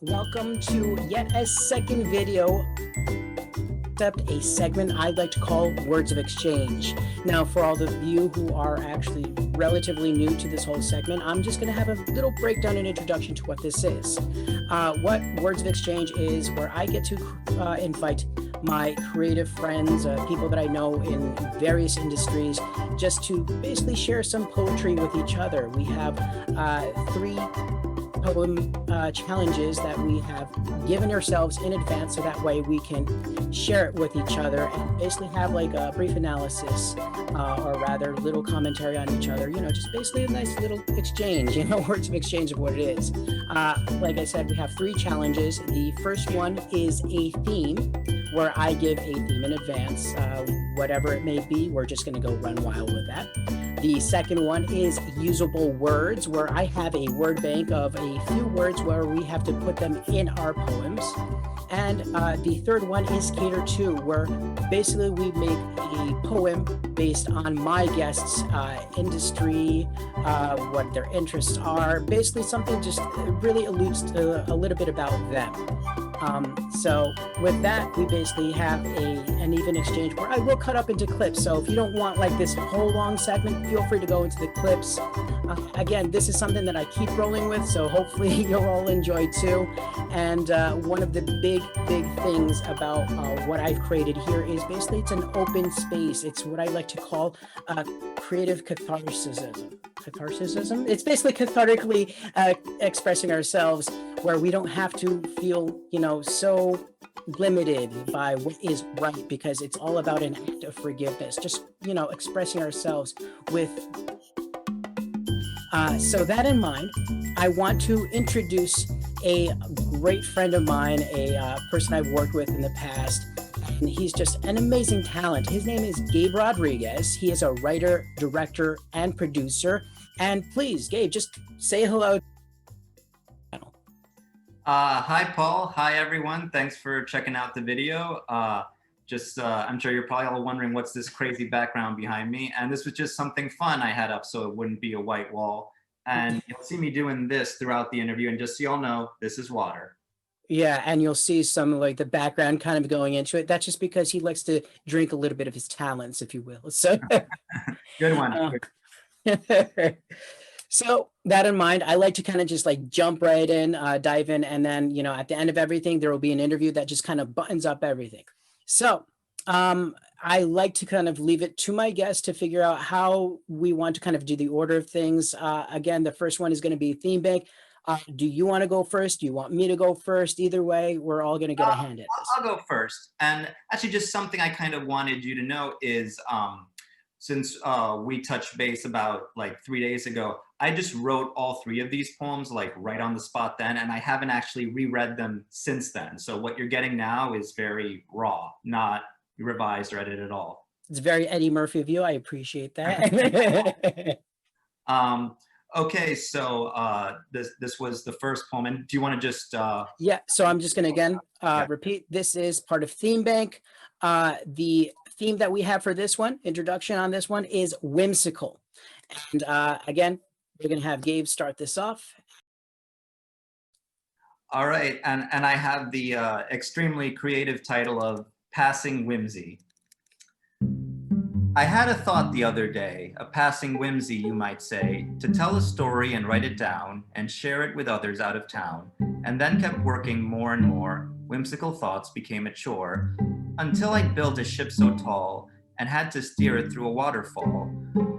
Welcome to yet a second video, except a segment I'd like to call Words of Exchange. Now, for all of you who are actually relatively new to this whole segment, I'm just going to have a little breakdown and introduction to what this is. What Words of Exchange is, where I get to invite my creative friends, people that I know in various industries, just to basically share some poetry with each other. We have three poem challenges that we have given ourselves in advance, so that way we can share it with each other and basically have like a brief analysis or rather little commentary on each other, just basically a nice little exchange, words of exchange of what it is. Like I said, we have three challenges. The first one is a theme, where I give a theme in advance, whatever it may be. We're just going to go run wild with that. The second one is usable words, where I have a word bank of a few words where we have to put them in our poems. And the third one is Cater To, where basically we make a poem based on my guests' industry, what their interests are, basically something just really alludes to a little bit about them. So with that, we basically have an even exchange where I will cut up into clips. So if you don't want like this whole long segment, feel free to go into the clips. Again, this is something that I keep rolling with, so hopefully you'll all enjoy too. And one of the big things about what I've created here is basically it's an open space. It's what I like to call creative catharticism. Catharticism? It's basically cathartically expressing ourselves, where we don't have to feel, so limited by what is right, because it's all about an act of forgiveness. Just, expressing ourselves with. So that in mind, I want to introduce a great friend of mine, a person I've worked with in the past, and he's just an amazing talent. His name is Gabe Rodriguez. He is a writer, director, and producer. And please, Gabe, just say hello. Hi, Paul. Hi, everyone. Thanks for checking out the video. I'm sure you're probably all wondering what's this crazy background behind me. And this was just something fun I had up so it wouldn't be a white wall. And you'll see me doing this throughout the interview. And just so y'all know, this is water. Yeah, and you'll see some like the background kind of going into it. That's just because he likes to drink a little bit of his talents, if you will. So Good one. So that in mind, I like to kind of just like jump right in, dive in, and then, at the end of everything, there will be an interview that just kind of buttons up everything. So I like to kind of leave it to my guests to figure out how we want to kind of do the order of things. Again, the first one is going to be theme bank. Do you want to go first? Do you want me to go first? Either way, we're all going to get a hand at this. I'll go first. And actually, just something I kind of wanted you to know is since we touched base about like 3 days ago, I just wrote all three of these poems like right on the spot then, and I haven't actually reread them since then. So what you're getting now is very raw, not revised or edited at all. It's very Eddie Murphy of you. I appreciate that. Okay, so this was the first poem, and do you want to just yeah, so I'm just going to again repeat. This is part of Theme Bank. The theme that we have for this one, introduction on this one, is whimsical. And again, we're going to have Gabe start this off. All right, and I have the extremely creative title of Passing Whimsy. I had a thought the other day, a passing whimsy, you might say, to tell a story and write it down and share it with others out of town, and then kept working more and more. Whimsical thoughts became a chore, until I'd built a ship so tall and had to steer it through a waterfall.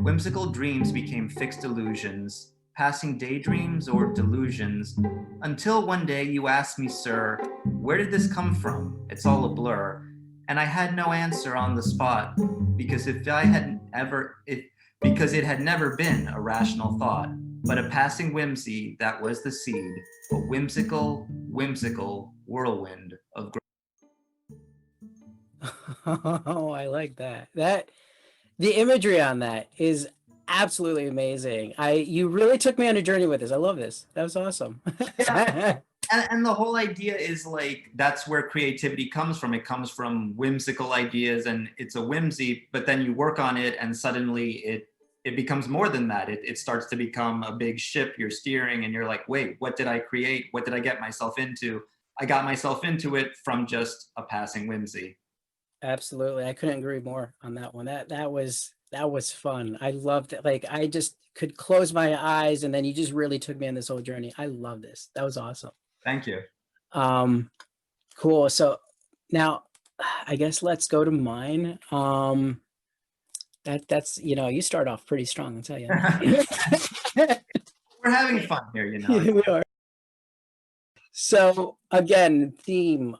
Whimsical dreams became fixed illusions, passing daydreams or delusions, until one day you asked me, sir, where did this come from? It's all a blur. And I had no answer on the spot, because it had never been a rational thought, but a passing whimsy that was the seed, a whimsical whirlwind of growth. Oh, I like that. The imagery on that is absolutely amazing. You really took me on a journey with this. I love this. That was awesome. Yeah. And the whole idea is like, that's where creativity comes from. It comes from whimsical ideas, and it's a whimsy, but then you work on it and suddenly it becomes more than that. It starts to become a big ship you're steering, and you're like, wait, what did I create? What did I get myself into? I got myself into it from just a passing whimsy. Absolutely. I couldn't agree more on that one. That was fun. I loved it. Like I just could close my eyes and then you just really took me on this whole journey. I love this. That was awesome. Thank you. Um, cool. So now I guess let's go to mine. That's you start off pretty strong, I'll tell you. We're having fun here, you know. We are. So again, theme.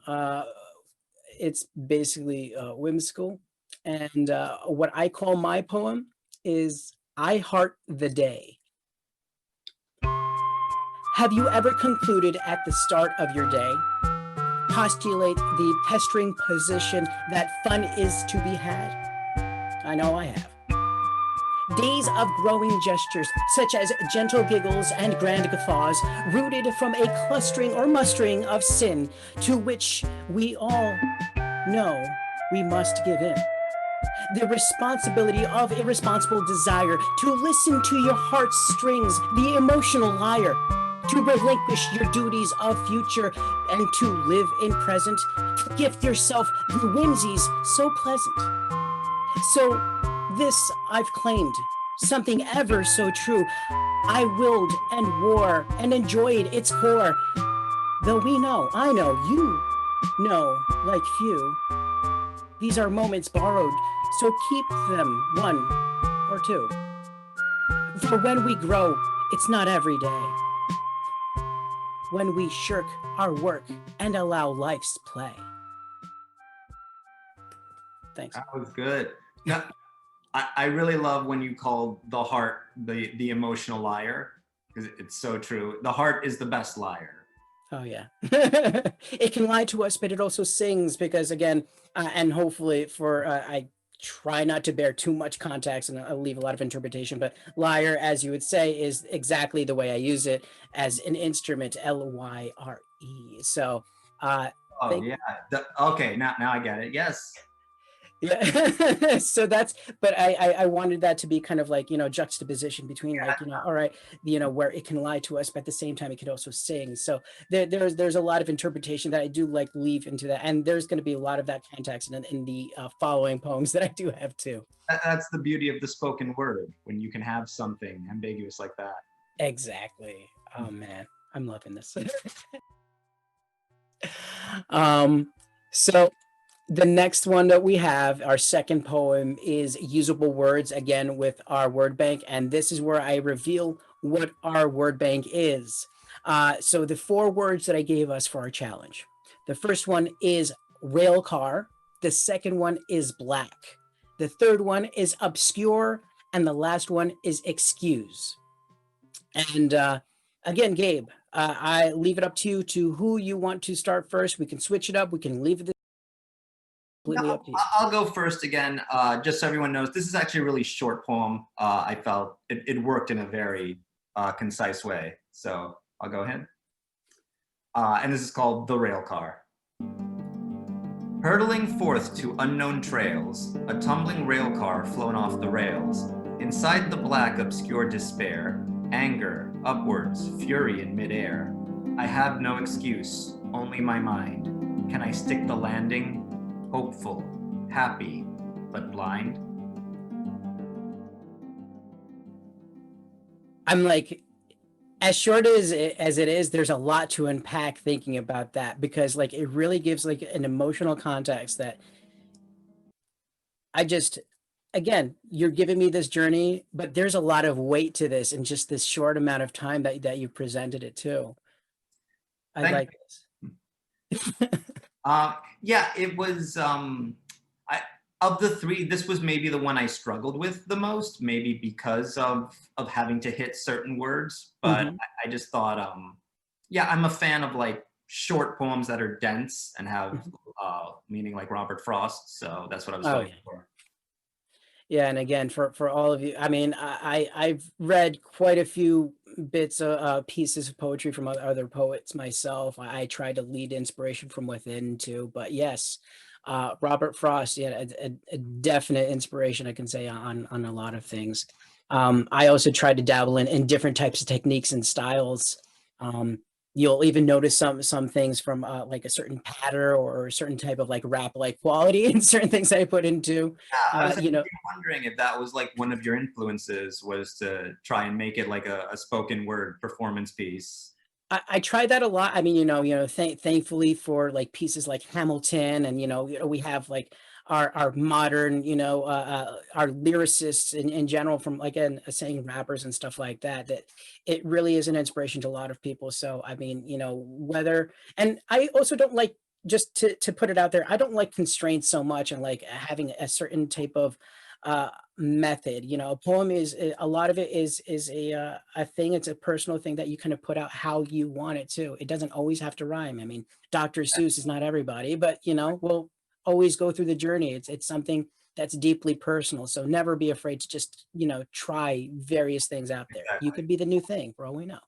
It's basically whimsical, and what I call my poem is "I Heart the Day." Have you ever concluded at the start of your day, postulate the pestering position that fun is to be had? I know I have. Days of growing gestures, such as gentle giggles and grand guffaws, rooted from a clustering or mustering of sin, to which we all know we must give in. The responsibility of irresponsible desire to listen to your heart's strings, the emotional lyre, to relinquish your duties of future and to live in present, to gift yourself the whimsies so pleasant. So this I've claimed, something ever so true. I willed and wore and enjoyed its core. Though we know, I know, you know, like few, these are moments borrowed, so keep them one or two. For when we grow, it's not every day. When we shirk our work and allow life's play. Thanks. That was good. Now, I really love when you call the heart the emotional liar, because it's so true. The heart is the best liar. Oh yeah. It can lie to us, but it also sings because again, and hopefully for, I try not to bear too much context and I'll leave a lot of interpretation, but liar, as you would say, is exactly the way I use it as an instrument, Lyre. So, Oh yeah. Okay, now I get it. Yes. yeah. So that's, but I wanted that to be kind of like, juxtaposition between like, all right, where it can lie to us, but at the same time, it can also sing. So there's a lot of interpretation that I do like leave into that. And there's going to be a lot of that context in the following poems that I do have too. That's the beauty of the spoken word, when you can have something ambiguous like that. Exactly. Oh man, I'm loving this. So the next one that we have, our second poem, is usable words, again with our word bank, and this is where I reveal what our word bank is. So the 4 words that I gave us for our challenge. The first one is rail car. The second one is black. The third one is obscure, and the last one is excuse. And again, Gabe, I leave it up to you to who you want to start first. We can switch it up. We can leave it completely up to you. I'll go first again, just so everyone knows. This is actually a really short poem. I felt it worked in a very concise way. So I'll go ahead. And this is called The Rail Car. Hurtling forth to unknown trails, a tumbling rail car flown off the rails. Inside the black, obscure despair, anger, upwards, fury in midair. I have no excuse, only my mind. Can I stick the landing? Hopeful, happy, but blind. I'm like, as short as it is, there's a lot to unpack thinking about that, because like it really gives like an emotional context that I just, again, you're giving me this journey, but there's a lot of weight to this in just this short amount of time that you presented it to. I Thank like this. Yeah, it was. Of the 3, this was maybe the one I struggled with the most, maybe because of having to hit certain words. But I just thought, yeah, I'm a fan of like short poems that are dense and have meaning, like Robert Frost. So that's what I was going for. Yeah, and again, for all of you, I mean, I've read quite a few bits of pieces of poetry from other poets myself. I try to lead inspiration from within too, but yes, Robert Frost, yeah, a definite inspiration, I can say, on a lot of things. I also try to dabble in different types of techniques and styles. Um, you'll even notice some things from like a certain pattern or a certain type of like rap like quality and certain things that I put into. Yeah, I was You know, actually wondering if that was like one of your influences was to try and make it like a spoken word performance piece. I try that a lot. I mean, thankfully for like pieces like Hamilton, and we have like our modern, our lyricists in general, from like saying rappers and stuff like that. That it really is an inspiration to a lot of people. So I mean, whether, and I also don't like, just to put it out there, I don't like constraints so much, and like having a certain type of uh method. A poem is a lot of it is a thing. It's a personal thing that you kind of put out how you want it to. It doesn't always have to rhyme. I mean, Dr. Seuss is not everybody, but we'll always go through the journey. It's something that's deeply personal, so never be afraid to just try various things out there. You Exactly. could be the new thing for all we know.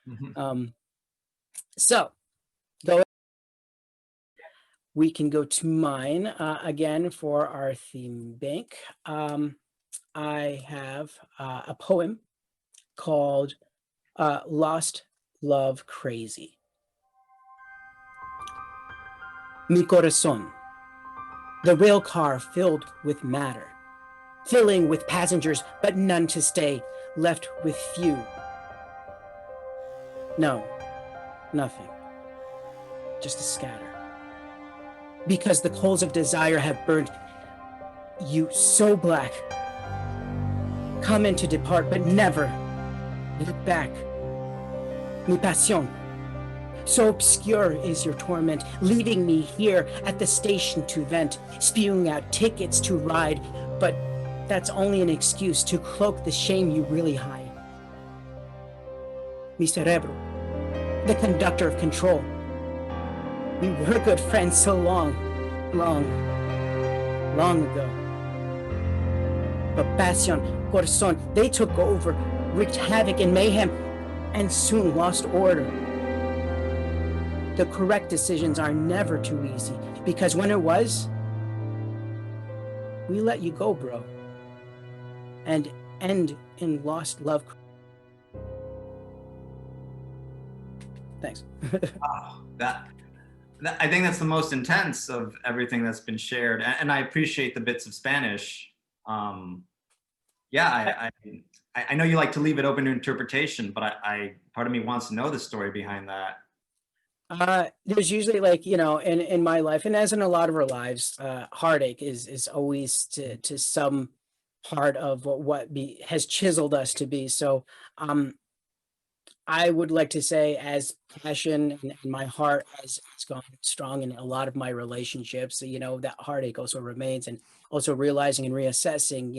Mhm. um so go we can go to mine again for our theme bank. I have a poem called Lost Love Crazy. Mi corazón, the rail car filled with matter, filling with passengers, but none to stay, left with few. No, nothing, just a scatter. Because the coals of desire have burnt you so black. Come in to depart, but never look back. Mi pasión, so obscure is your torment, leaving me here at the station to vent, spewing out tickets to ride, but that's only an excuse to cloak the shame you really hide. Mi cerebro, the conductor of control. We were good friends so long, long, long ago. But passion, corazón, they took over, wreaked havoc and mayhem, and soon lost order. The correct decisions are never too easy, because when it was, we let you go, bro, and end in lost love. Thanks. Wow, I think that's the most intense of everything that's been shared, and I appreciate the bits of Spanish. Um, yeah, I know you like to leave it open to interpretation, but part of me wants to know the story behind that. There's usually, like, in my life, and as in a lot of our lives, heartache is always to some part of has chiseled us to be. So um I would like to say, as passion and my heart has gone strong in a lot of my relationships, that heartache also remains, and also realizing and reassessing,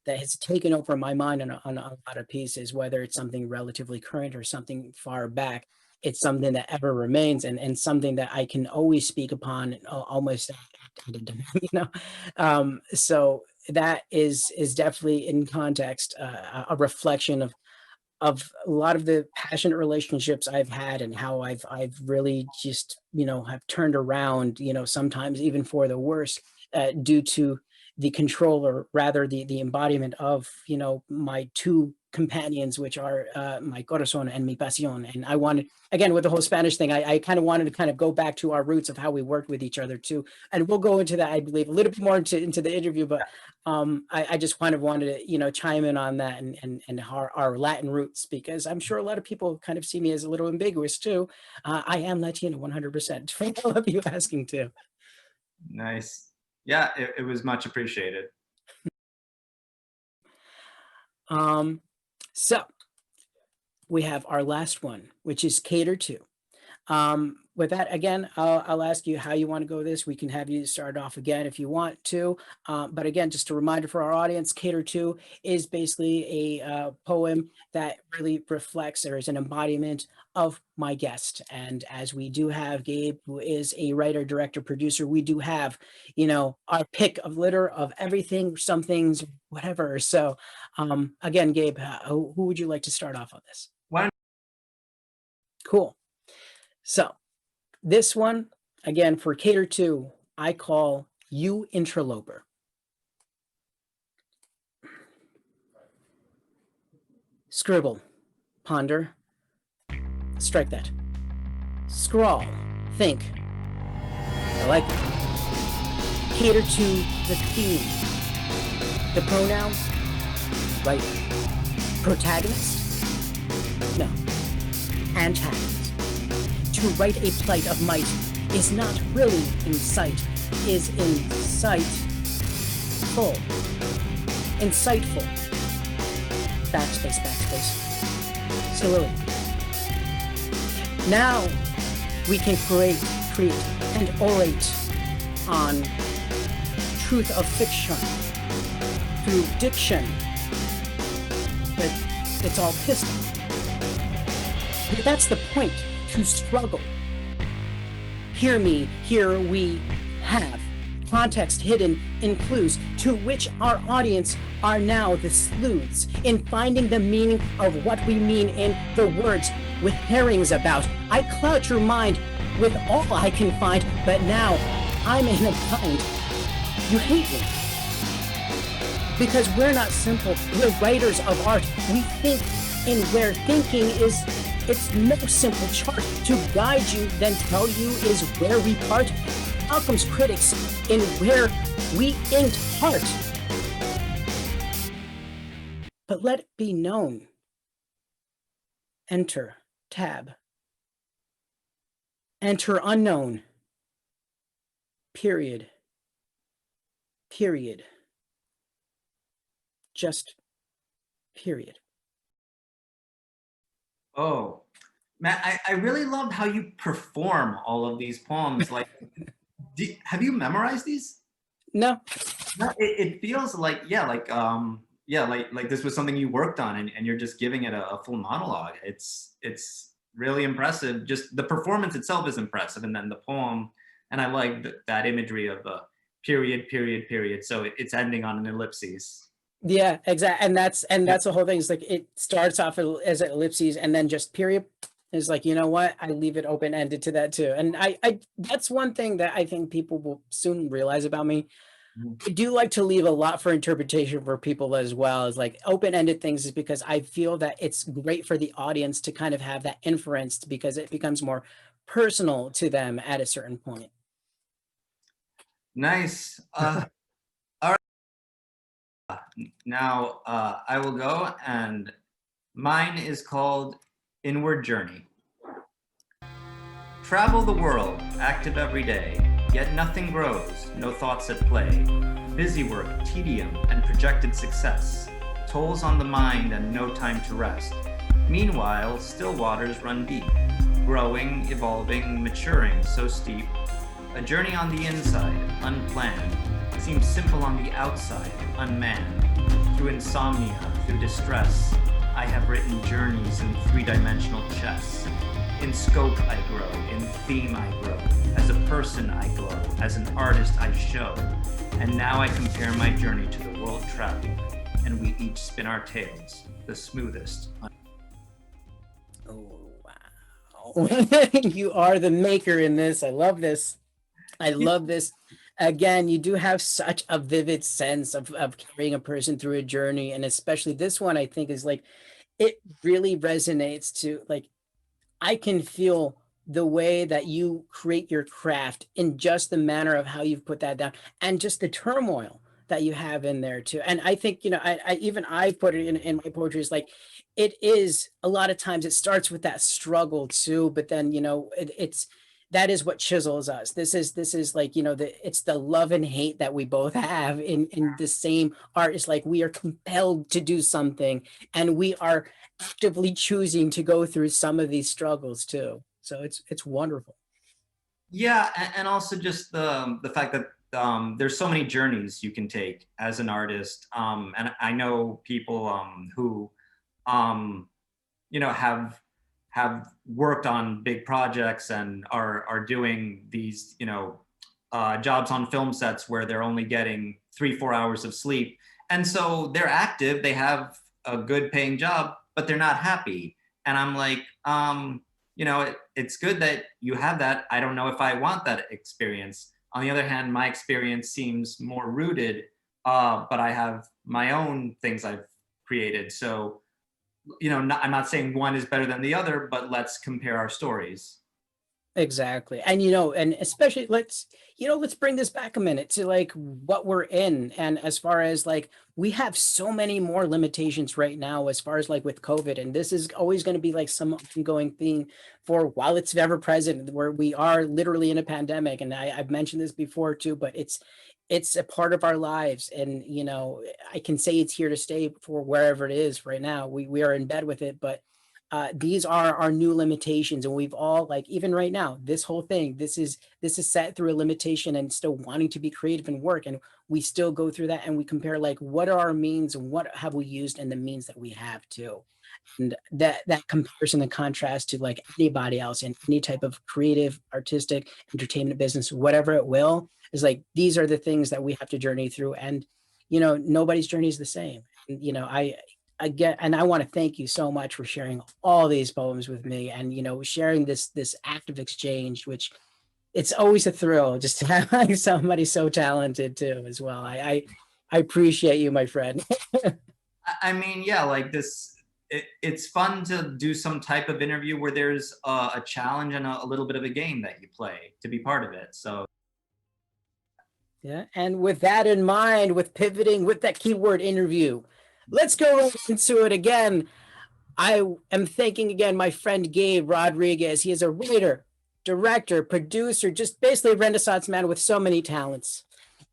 that has taken over my mind on a lot of pieces, whether it's something relatively current or something far back. It's something that ever remains, and something that I can always speak upon almost at a demand, so that is definitely in context, a reflection of a lot of the passionate relationships I've had, and how I've really just have turned around, sometimes even for the worse, due to the control, or rather the embodiment of my two companions, which are my corazón and mi pasión. And I wanted, again, with the whole Spanish thing, I kind of wanted to kind of go back to our roots of how we worked with each other too, and we'll go into that, I believe, a little bit more into the interview. But I just kind of wanted to chime in on that, and our Latin roots, because I'm sure a lot of people kind of see me as a little ambiguous too. I am Latino 100%. For all of you asking too. Nice. Yeah, it was much appreciated. So we have our last one, which is cater to. With that, again, I'll ask you how you want to go with this. We can have you start off again if you want to. But again, just a reminder for our audience, Cater To is basically a poem that really reflects, or is an embodiment of my guest. And as we do have Gabe, who is a writer, director, producer, we do have, our pick of litter of everything, some things, whatever. So again, Gabe, who would you like to start off on this? Why Cool. So this one, again, for Cater To, I call You Interloper. Scribble, ponder, strike that. Scrawl, think. I like it. Cater to the theme. The pronoun, writer. Protagonist? No. Antagonist. To write a plight of might is not really in sight, is insightful. Insightful. Backspace, backspace. Soliloquy. Now we can create and orate on truth of fiction through diction, but it's all pistol. But that's the point, to struggle. Hear me, here we have context hidden in clues to which our audience are now the sleuths in finding the meaning of what we mean in the words with herrings about. I clout your mind with all I can find, but now I'm in a bind. You hate me. Because we're not simple, we're writers of art. We think in where thinking is, it's no simple chart. To guide you, then tell you is where we part. Malcolm's critics in where we inked heart. But let it be known. Enter, tab. Enter unknown. Period. Period. Just period. Oh, Matt, I really loved how you perform all of these poems. Like, have you memorized these? No. No, it feels like, yeah, like this was something you worked on, and you're just giving it a full monologue. It's really impressive. Just the performance itself is impressive, and then the poem, and I like that imagery of a period, period, period. So it's ending on an ellipses. Yeah, exactly. And that's the whole thing. Is like it starts off as an ellipses and then just period. Is like, you know what? I leave it open ended to that too. And I that's one thing that I think people will soon realize about me. I do like to leave a lot for interpretation for people as well as like open-ended things, is because I feel that it's great for the audience to kind of have that inference because it becomes more personal to them at a certain point. Nice. All right. Now I will go, and mine is called Inward Journey. Travel the world, active every day, yet nothing grows, no thoughts at play. Busy work, tedium, and projected success, tolls on the mind and no time to rest. Meanwhile, still waters run deep, growing, evolving, maturing so steep. A journey on the inside, unplanned, seems simple on the outside, unmanned. Through insomnia, through distress, I have written journeys in three-dimensional chess. In scope I grow, in theme I grow, as a person I glow, as an artist I show. And now I compare my journey to the world traveler, and we each spin our tales, the smoothest. Oh, wow. You are the maker in this. I love this. I love this. Again, you do have such a vivid sense of carrying a person through a journey. And especially this one, I think is like, it really resonates to like, I can feel the way that you create your craft in just the manner of how you've put that down and just the turmoil that you have in there too. And I think, you know, I put it in my poetry is like, it is a lot of times it starts with that struggle too, but then, you know, it's, that is what chisels us. This is like, you know, it's the love and hate that we both have in the same art. It's like we are compelled to do something and we are actively choosing to go through some of these struggles too. So it's wonderful. Yeah, and also just the fact that there's so many journeys you can take as an artist, and I know people who you know have worked on big projects and are doing these, you know, jobs on film sets where they're only getting 3-4 hours of sleep, and so they're active, they have a good paying job, but they're not happy. And I'm like, you know, it's good that you have that. I don't know if I want that experience. On the other hand, my experience seems more rooted, but I have my own things I've created. So I'm not saying one is better than the other, but let's compare our stories. Exactly. And and especially let's bring this back a minute to like what we're in. And as far as like we have so many more limitations right now as far as like with COVID. And this is always going to be like some ongoing thing for while it's ever present, where we are literally in a pandemic. And I've mentioned this before too, but it's a part of our lives. And I can say it's here to stay for wherever it is right now. We are in bed with it, but these are our new limitations, and we've all like even right now this whole thing this is set through a limitation and still wanting to be creative and work, and we still go through that and we compare like what are our means and what have we used and the means that we have too, and that comparison and contrast to like anybody else in any type of creative artistic entertainment business, whatever it will, is like these are the things that we have to journey through, and nobody's journey is the same. And, I get, and I want to thank you so much for sharing all these poems with me, and sharing this act of exchange, which it's always a thrill just to have like somebody so talented too as well. I appreciate you, my friend. I mean, yeah, like this, it's fun to do some type of interview where there's a challenge and a little bit of a game that you play to be part of it. So, Yeah, and with that in mind, with pivoting with that keyword interview, let's go right into it again. I am thanking again my friend Gabe Rodriguez. He is a writer, director, producer, just basically a Renaissance man with so many talents.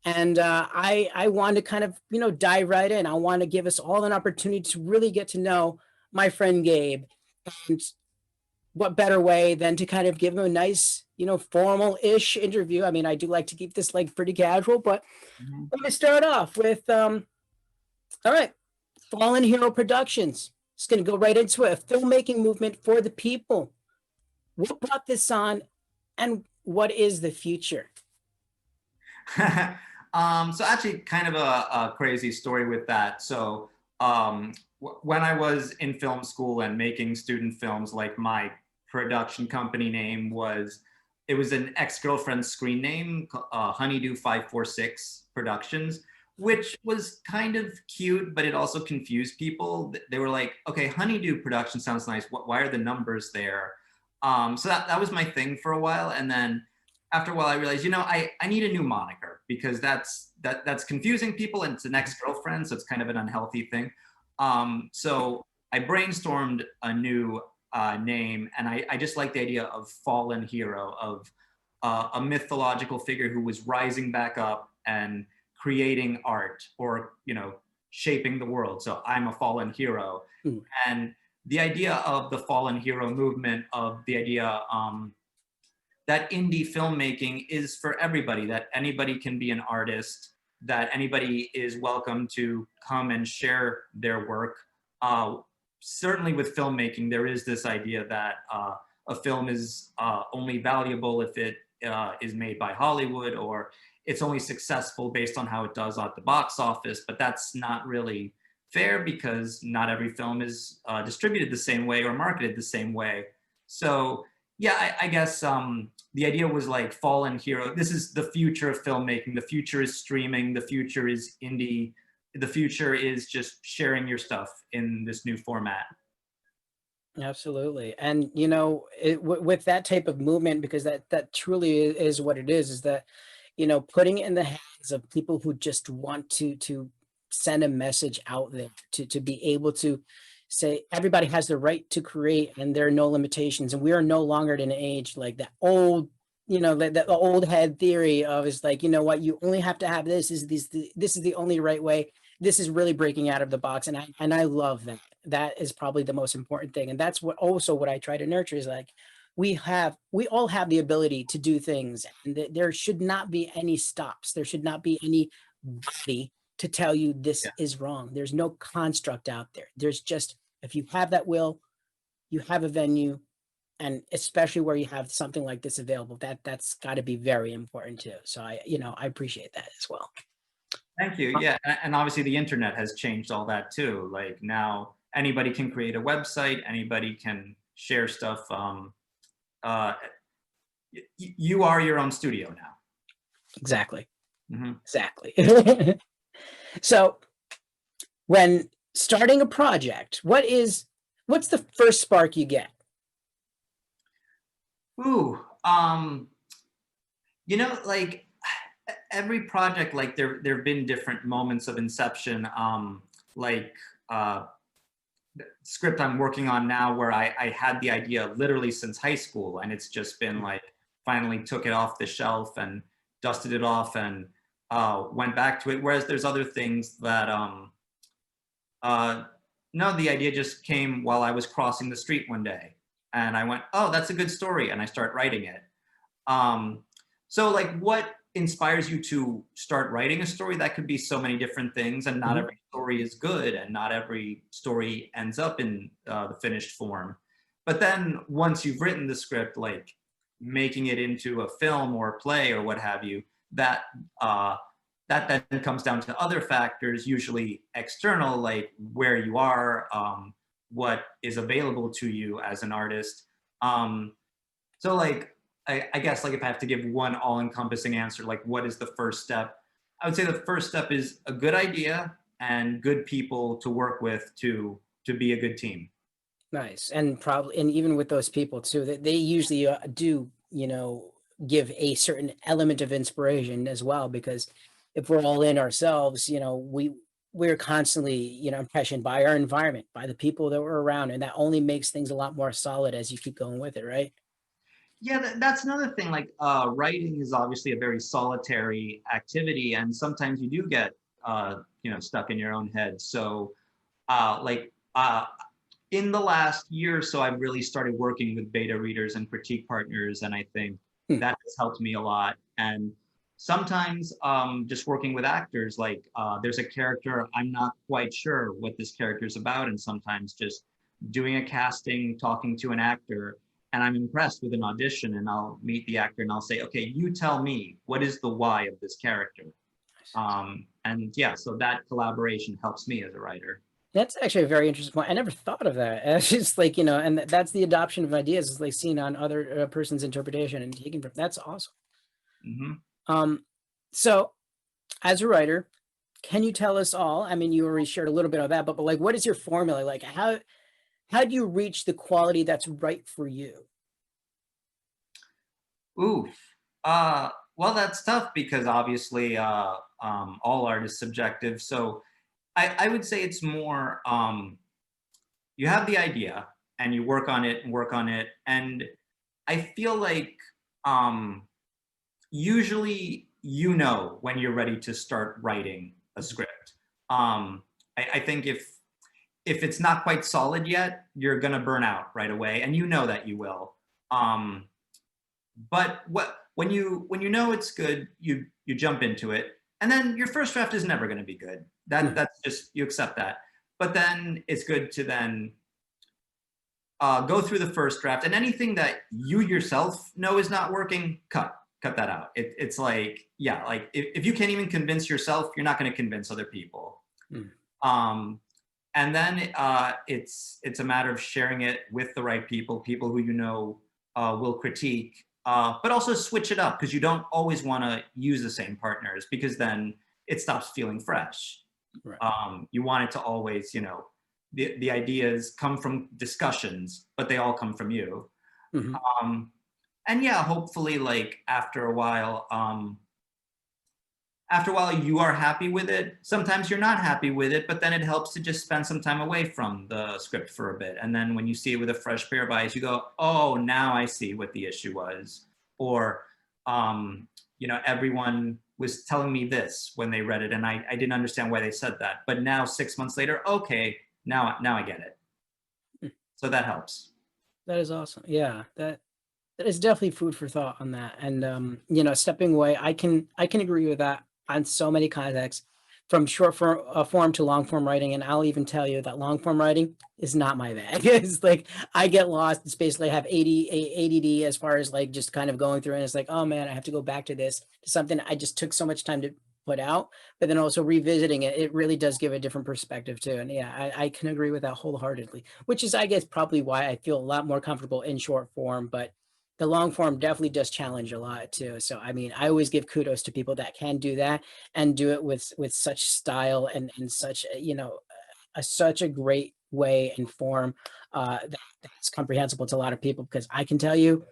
And I want to kind of dive right in. I want to give us all an opportunity to really get to know my friend Gabe. And what better way than to kind of give him a nice formal-ish interview. I mean, I do like to keep this like pretty casual, but mhm. let me start off with all right, Fallen Hero Productions. Just going to go right into it. A filmmaking movement for the people. What brought this on, and what is the future? So actually, kind of a crazy story with that. So, when I was in film school and making student films, like my production company name it was an ex-girlfriend's screen name, Honeydew 546 Productions, which was kind of cute, but it also confused people. They were like, okay, Honeydew Production sounds nice. Why are the numbers there? So that was my thing for a while. And then after a while, I realized, I need a new moniker because that's confusing people, and it's an ex-girlfriend, so it's kind of an unhealthy thing. So I brainstormed a new name, and I just like the idea of fallen hero, of a mythological figure who was rising back up and creating art, or shaping the world. So I'm a fallen hero. Mm. And the idea of the fallen hero movement, of the idea that indie filmmaking is for everybody, that anybody can be an artist, that anybody is welcome to come and share their work. Certainly with filmmaking, there is this idea that a film is only valuable if it is made by Hollywood, or it's only successful based on how it does at the box office. But that's not really fair, because not every film is distributed the same way or marketed the same way. So yeah, I guess the idea was like fallen hero. This is the future of filmmaking. The future is streaming. The future is indie. The future is just sharing your stuff in this new format. Absolutely. And with that type of movement, because that truly is what it is that putting it in the hands of people who just want to send a message out there, to be able to say everybody has the right to create and there are no limitations, and we are no longer in an age like that old the old head theory of is like, what, you only have to have this is the only right way. This is really breaking out of the box, and I love that. That is probably the most important thing, and that's what I try to nurture is like we all have the ability to do things, and there should not be any stops. There should not be anybody to tell you this Yeah. is wrong. There's no construct out there. There's just, if you have that will, you have a venue, and especially where you have something like this available, that's got to be very important too. So I appreciate that as well. Thank you. Yeah, and obviously the internet has changed all that too. Like now, anybody can create a website. Anybody can share stuff. Uh, you are your own studio now. Exactly. Mm-hmm. Exactly. So when starting a project, what is What's the first spark you get? Ooh, like every project, like there have been different moments of inception. Like uh, script I'm working on now, where I had the idea literally since high school, and it's just been like finally took it off the shelf and dusted it off and went back to it. Whereas there's other things that uh, no, the idea just came while I was crossing the street one day, and I went, "Oh, that's a good story," and I start writing it. Um, so, like, what inspires you to start writing a story? That could be so many different things, and not Mhm. every story is good, and not every story ends up in the finished form. But then, once you've written the script, like making it into a film or a play or what have you, that uh, that then comes down to other factors, usually external, like where you are, what is available to you as an artist. Um, so like I guess like if I have to give one all-encompassing answer, like what is the first step? I would say the first step is a good idea and good people to work with to be a good team. Nice. And probably, and even with those people too, that they usually do, give a certain element of inspiration as well, because if we're all in ourselves, we're constantly, impressioned by our environment, by the people that we're around, and that only makes things a lot more solid as you keep going with it, right? Yeah, that's another thing. Like writing is obviously a very solitary activity, and sometimes you do get stuck in your own head. So like in the last year or so, I've really started working with beta readers and critique partners, and I think Hmm. that has helped me a lot. And sometimes just working with actors, like there's a character I'm not quite sure what this character is about, and sometimes just doing a casting, talking to an actor, and I'm impressed with an audition, and I'll meet the actor and I'll say, okay, you tell me what is the why of this character. And yeah, so that collaboration helps me as a writer. That's actually a very interesting point. I never thought of that. It's just like, and that's the adoption of ideas is like seen on other person's interpretation and taking from that's awesome. Hmm. So as a writer, can you tell us all? I mean, you already shared a little bit of that, but like, what is your formula? Like, how do you reach the quality that's right for you? Oof. Well, that's tough because obviously all art is subjective. So I would say it's more you have the idea and you work on it and work on it. And I feel like um, usually you know when you're ready to start writing a script. I think if it's not quite solid yet, you're gonna burn out right away, and you know that you will. Um, but when you know it's good, you jump into it, and then your first draft is never going to be good. Mhm. That's just you accept that. But then it's good to then go through the first draft, and anything that you yourself know is not working, cut that out. It's like yeah, like if you can't even convince yourself, you're not going to convince other people. Mhm. Um, and then it's a matter of sharing it with the right people, people who you know will critique, but also switch it up because you don't always want to use the same partners because then it stops feeling fresh. Right. You want it to always, the ideas come from discussions, but they all come from you. Mhm. Um, and yeah, hopefully, like after a while you are happy with it. Sometimes you're not happy with it, but then it helps to just spend some time away from the script for a bit, and then when you see it with a fresh pair of eyes, you go, oh, now I see what the issue was. Or everyone was telling me this when they read it, and I didn't understand why they said that, but now 6 months later, okay, now I get it. Mm. So that helps. That is awesome. Yeah, that is definitely food for thought on that. And stepping away, I can agree with that on so many contexts, from short form to long form writing. And I'll even tell you that long form writing is not my bag. It's like I get lost. It's basically I have ADD as far as like just kind of going through, and it's like, oh man, I have to go back to this to something I just took so much time to put out. But then also revisiting it, it really does give a different perspective too. And yeah, I can agree with that wholeheartedly, which is I guess probably why I feel a lot more comfortable in short form. But the long form definitely does challenge a lot too. So I mean, I always give kudos to people that can do that and do it with such style and such such a great way and form that's comprehensible to a lot of people, because I can tell you,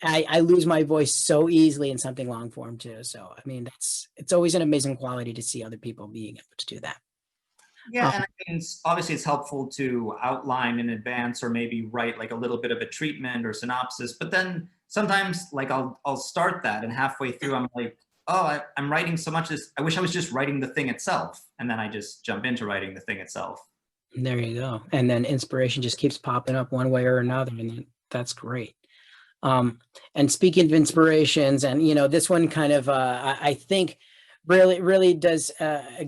I lose my voice so easily in something long form too. So I mean, it's always an amazing quality to see other people being able to do that. Yeah, and I mean, obviously it's helpful to outline in advance or maybe write like a little bit of a treatment or synopsis, but then sometimes like I'll start that and halfway through I'm like, oh, I'm writing so much this, I wish I was just writing the thing itself. And then I just jump into writing the thing itself. There you go. And then inspiration just keeps popping up one way or another, and that's great. And speaking of inspirations, and this one kind of I think really does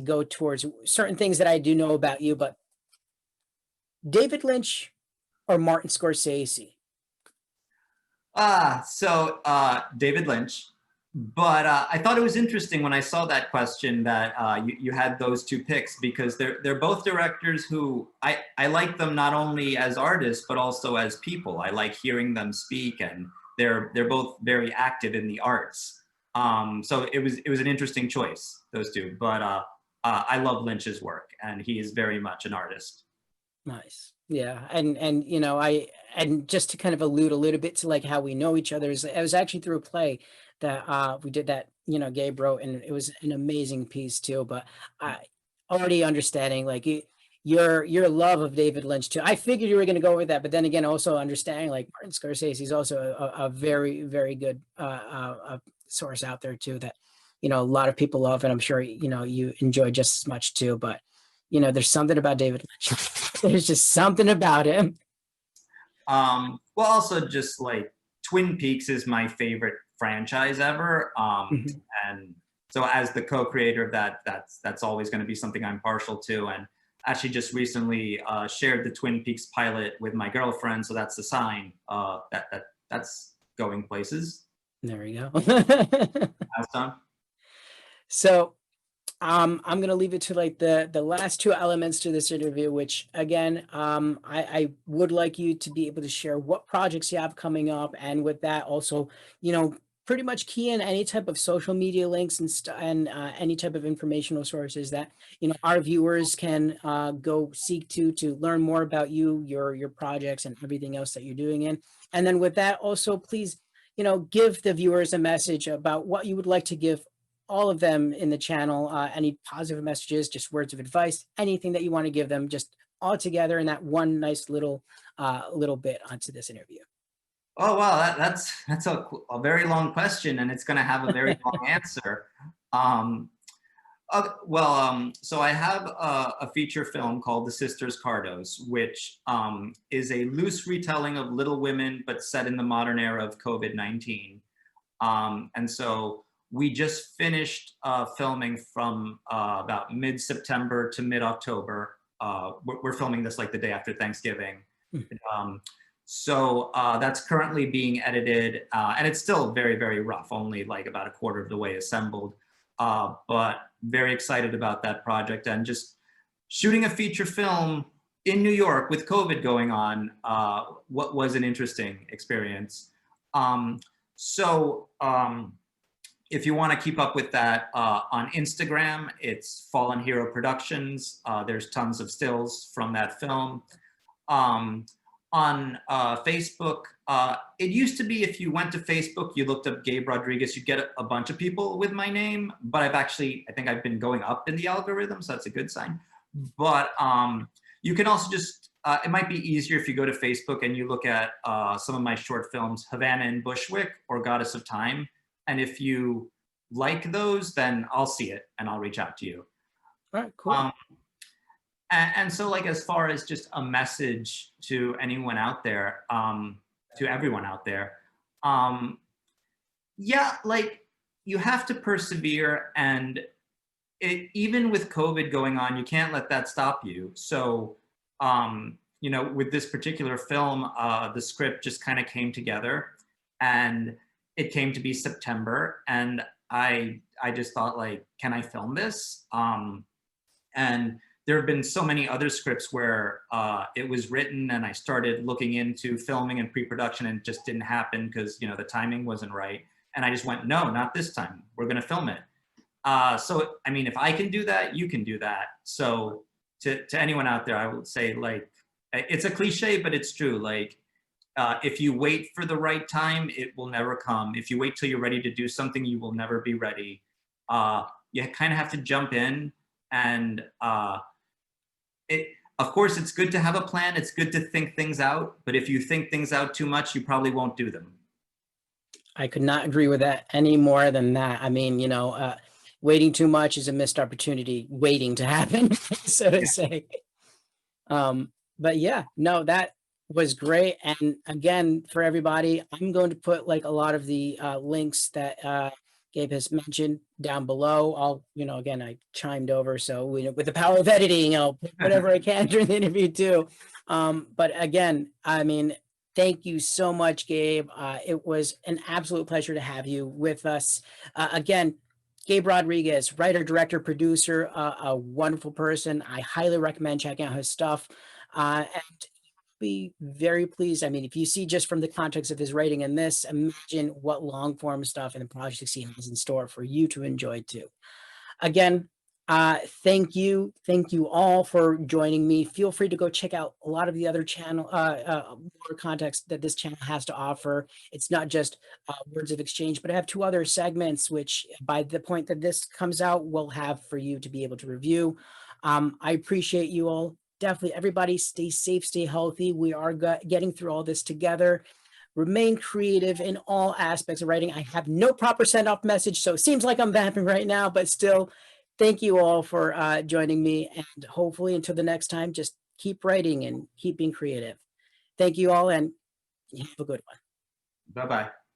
go towards certain things that I do know about you, but David Lynch or Martin Scorsese? David Lynch. But I thought it was interesting when I saw that question that you had those two picks, because they're both directors who I like them not only as artists but also as people. I like hearing them speak, and they're both very active in the arts. So it was an interesting choice, those two. But I love Lynch's work, and he is very much an artist. Nice. Yeah. And and just to kind of allude a little bit to like how we know each other, is it was actually through a play that we did that, Gabe wrote, and it was an amazing piece too. But I already understanding like your love of David Lynch too. I figured you were going to go with that, but then again, also understanding like Martin Scorsese is also a very, very good source out there too, that a lot of people love, and I'm sure you enjoy just as much too. But there's something about David Lynch. There's just something about him. Well, also just like Twin Peaks is my favorite franchise ever. And so as the co-creator of that, that's always going to be something I'm partial to. And actually just recently shared the Twin Peaks pilot with my girlfriend. So that's the sign that's going places. There we go. How's done? So I'm gonna leave it to like the last two elements to this interview, which again, I would like you to be able to share what projects you have coming up, and with that also, pretty much key in any type of social media links and any type of informational sources that our viewers can go seek to learn more about you, your projects, and everything else that you're doing in. And then with that, also please, give the viewers a message about what you would like to give all of them in the channel, any positive messages, just words of advice, anything that you want to give them, just all together in that one nice little bit onto this interview. Oh wow, that's a very long question, and it's going to have a very long answer. So I have a feature film called The Sisters Cardos, which is a loose retelling of Little Women, but set in the modern era of COVID-19. And so we just finished filming from about mid-September to mid-October. We're filming this like the day after Thanksgiving. So that's currently being edited, and it's still very, very rough, only like about a quarter of the way assembled. But very excited about that project, and just shooting a feature film in New York with COVID going on, what was an interesting experience. If you want to keep up with that on Instagram, it's Fallen Hero Productions. There's tons of stills from that film. On Facebook, it used to be if you went to Facebook, you looked up Gabe Rodriguez, you'd get a bunch of people with my name, but I think I've been going up in the algorithm, so that's a good sign. But you can also just, it might be easier if you go to Facebook and you look at some of my short films, Havana and Bushwick or Goddess of Time. And if you like those, then I'll see it and I'll reach out to you. All right, cool. And so like, as far as just a message to anyone out there, to everyone out there, yeah, like you have to persevere, and even with COVID going on, you can't let that stop you. So, with this particular film, the script just kind of came together, and it came to be September, and I just thought, like, can I film this? And there have been so many other scripts where it was written and I started looking into filming and pre-production, and it just didn't happen because the timing wasn't right. And I just went, no, not this time. We're going to film it. So, I mean, if I can do that, you can do that. So to anyone out there, I would say, like, It's a cliche, but it's true. Like, if you wait for the right time, it will never come. If you wait till you're ready to do something, you will never be ready. You kind of have to jump in, and it. Of course, it's good to have a plan. It's good to think things out. But if you think things out too much, you probably won't do them. I could not agree with that any more than that. I mean, waiting too much is a missed opportunity waiting to happen, so to say. But yeah, no, that was great. And again, for everybody, I'm going to put like a lot of the links that Gabe has mentioned down below. Again, I chimed over, so with the power of editing, I'll put whatever I can during the interview too. But again, I mean, thank you so much, Gabe. It was an absolute pleasure to have you with us. Again, Gabe Rodriguez, writer, director, producer, a wonderful person. I highly recommend checking out his stuff. And be very pleased. I mean, if you see just from the context of his writing in this, imagine what long form stuff and the projects he has in store for you to enjoy too. Again, thank you all for joining me. Feel free to go check out a lot of the other channel more context that this channel has to offer. It's not just words of exchange, but I have 2 other segments which by the point that this comes out we'll have for you to be able to review. I appreciate you all. Definitely everybody stay safe, stay healthy. We are getting through all this together. Remain creative in all aspects of writing. I have no proper send off message, so it seems like I'm vamping right now, but still, thank you all for joining me. And hopefully until the next time, just keep writing and keep being creative. Thank you all and have a good one. Bye-bye.